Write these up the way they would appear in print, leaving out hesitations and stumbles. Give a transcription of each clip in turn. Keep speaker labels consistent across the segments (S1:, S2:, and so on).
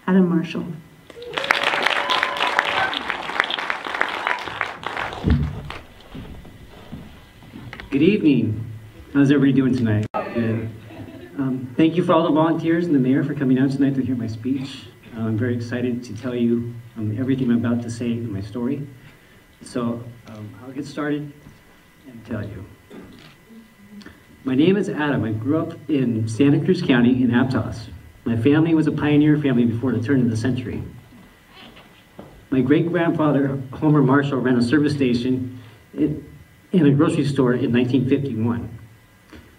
S1: Adam Marshall.
S2: Good evening. How's everybody doing tonight? Good. Thank you for all the volunteers and the mayor for coming out tonight to hear my speech. I'm very excited to tell you everything I'm about to say in my story. So I'll get started and tell you. My name is Adam. I grew up in Santa Cruz County in Aptos. My family was a pioneer family before the turn of the century. My great-grandfather, Homer Marshall, ran a service station in a grocery store in 1951.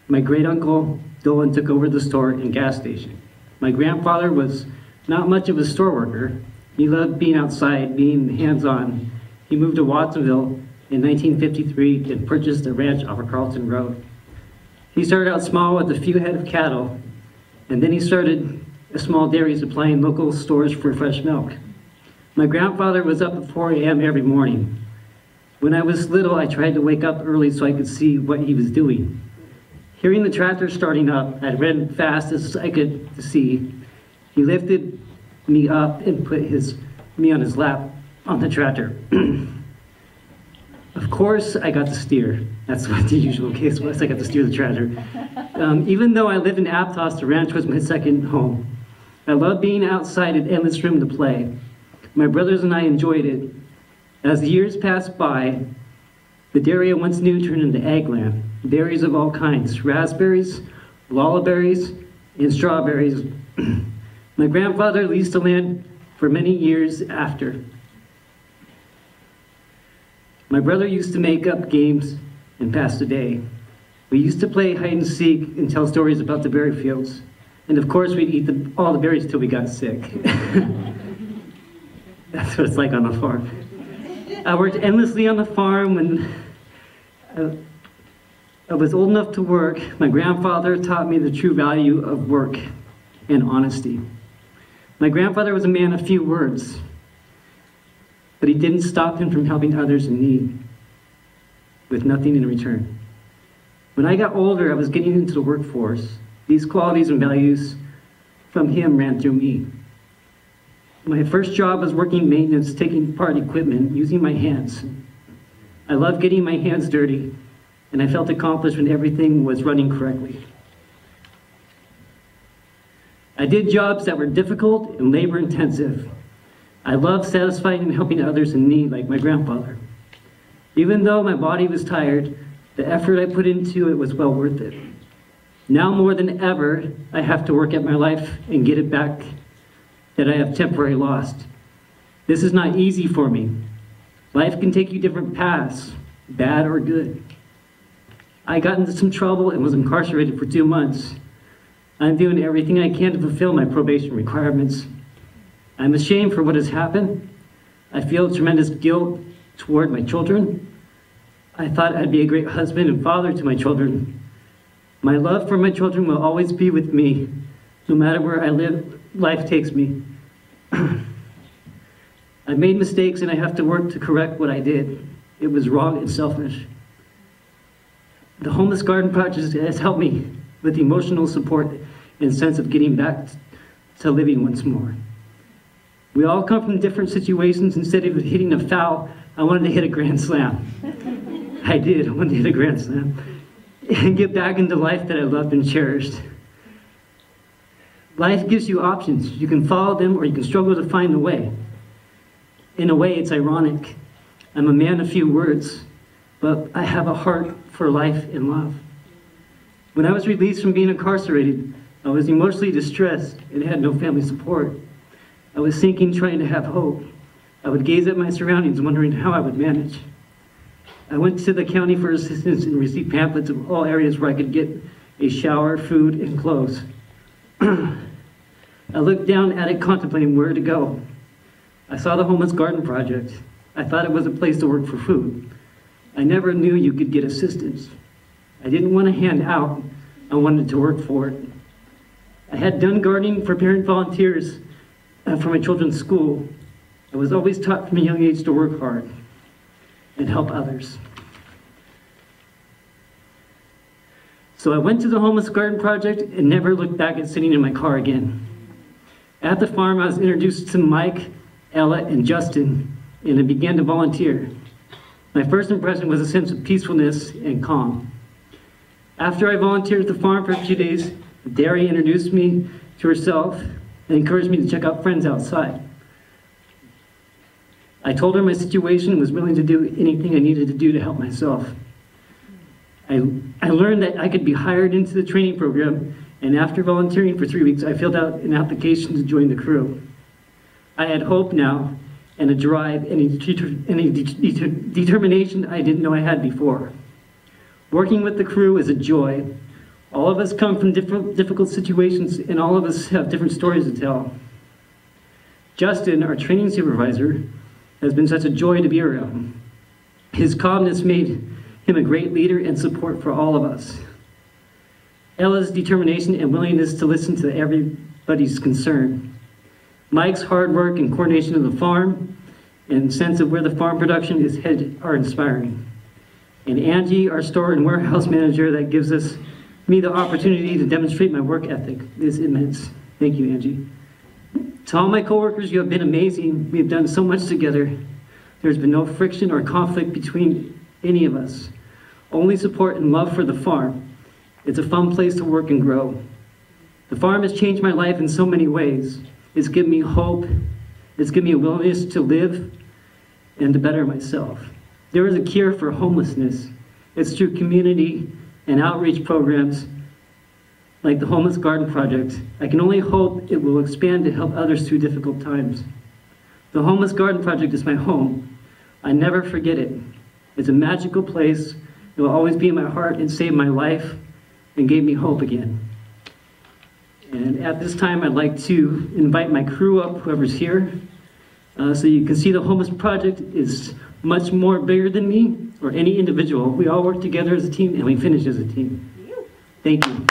S2: My great-uncle, Dolan, took over the store and gas station. My grandfather was not much of a store worker. He loved being outside, being hands-on. He moved to Watsonville in 1953 and purchased a ranch off of Carlton Road. He started out small with a few head of cattle, and then he started a small dairy supplying local stores for fresh milk. My grandfather was up at 4 a.m. every morning. When I was little, I tried to wake up early so I could see what he was doing. Hearing the tractor starting up, I ran fast as I could to see. He lifted me up and put me on his lap on the tractor. Of course, I got to steer. That's what the usual case was. I got to steer the tractor. Even though I lived in Aptos, the ranch was my second home. I loved being outside and endless room to play. My brothers and I enjoyed it. As the years passed by, the dairy I once knew turned into ag land. Berries of all kinds, raspberries, lullaberries, and strawberries. My grandfather leased the land for many years after. My brother used to make up games and pass the day. We used to play hide and seek and tell stories about the berry fields. And of course, we'd eat all the berries till we got sick. That's what it's like on the farm. I worked endlessly on the farm. When I was old enough to work, my grandfather taught me the true value of work and honesty. My grandfather was a man of few words, but he didn't stop him from helping others in need with nothing in return. When I got older, I was getting into the workforce. These qualities and values from him ran through me. My first job was working maintenance, taking apart equipment, using my hands. I loved getting my hands dirty, and I felt accomplished when everything was running correctly. I did jobs that were difficult and labor-intensive. I loved satisfying and helping others in need, like my grandfather. Even though my body was tired, the effort I put into it was well worth it. Now more than ever, I have to work at my life and get it back that I have temporarily lost. This is not easy for me. Life can take you different paths, bad or good. I got into some trouble and was incarcerated for 2 months. I'm doing everything I can to fulfill my probation requirements. I'm ashamed for what has happened. I feel tremendous guilt toward my children. I thought I'd be a great husband and father to my children. My love for my children will always be with me, no matter where I live, life takes me. I've made mistakes and I have to work to correct what I did. It was wrong and selfish. The Homeless Garden Project has helped me with emotional support and sense of getting back to living once more. We all come from different situations. Instead of hitting a foul, I wanted to hit a grand slam. I did. I wanted to hit a grand slam and get back into life that I loved and cherished. Life gives you options. You can follow them or you can struggle to find the way. In a way, it's ironic. I'm a man of few words, but I have a heart for life and love. When I was released from being incarcerated, I was emotionally distressed and had no family support. I was sinking, trying to have hope. I would gaze at my surroundings, wondering how I would manage. I went to the county for assistance and received pamphlets of all areas where I could get a shower, food, and clothes. I looked down at it, contemplating where to go. I saw the Homeless Garden Project. I thought it was a place to work for food. I never knew you could get assistance. I didn't want to hand out. I wanted to work for it. I had done gardening for parent volunteers for my children's school. I was always taught from a young age to work hard and help others. So I went to the Homeless Garden Project and never looked back at sitting in my car again. At the farm, I was introduced to Mike, Ella, and Justin, and I began to volunteer. My first impression was a sense of peacefulness and calm. After I volunteered at the farm for a few days, Derry introduced me to herself and encouraged me to check out friends outside. I told her my situation and was willing to do anything I needed to do to help myself. I learned that I could be hired into the training program, and after volunteering for 3 weeks, I filled out an application to join the crew. I had hope now, and a drive, and a determination I didn't know I had before. Working with the crew is a joy. All of us come from difficult situations, and all of us have different stories to tell. Justin, our training supervisor, has been such a joy to be around. His calmness made him a great leader and support for all of us. Ella's determination and willingness to listen to everybody's concern. Mike's hard work and coordination of the farm and sense of where the farm production is headed are inspiring. And Angie, our store and warehouse manager, that gives me the opportunity to demonstrate my work ethic is immense. Thank you, Angie. To all my coworkers, you have been amazing. We have done so much together. There's been no friction or conflict between any of us. Only support and love for the farm. It's a fun place to work and grow. The farm has changed my life in so many ways. It's given me hope. It's given me a willingness to live and to better myself. There is a cure for homelessness. It's through community and outreach programs like the Homeless Garden Project. I can only hope it will expand to help others through difficult times. The Homeless Garden Project is my home. I never forget it. It's a magical place. It will always be in my heart and saved my life and gave me hope again. And at this time, I'd like to invite my crew up, whoever's here. So you can see the Homeless Project is much more bigger than me or any individual. We all work together as a team and we finish as a team. Thank you.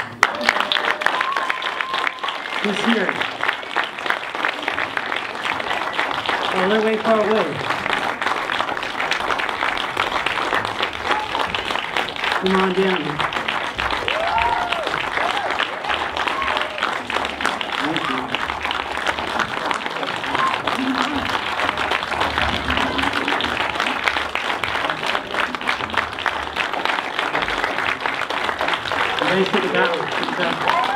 S2: Who's here? Oh, they're way far away. Come on down. Thank you. Take it down.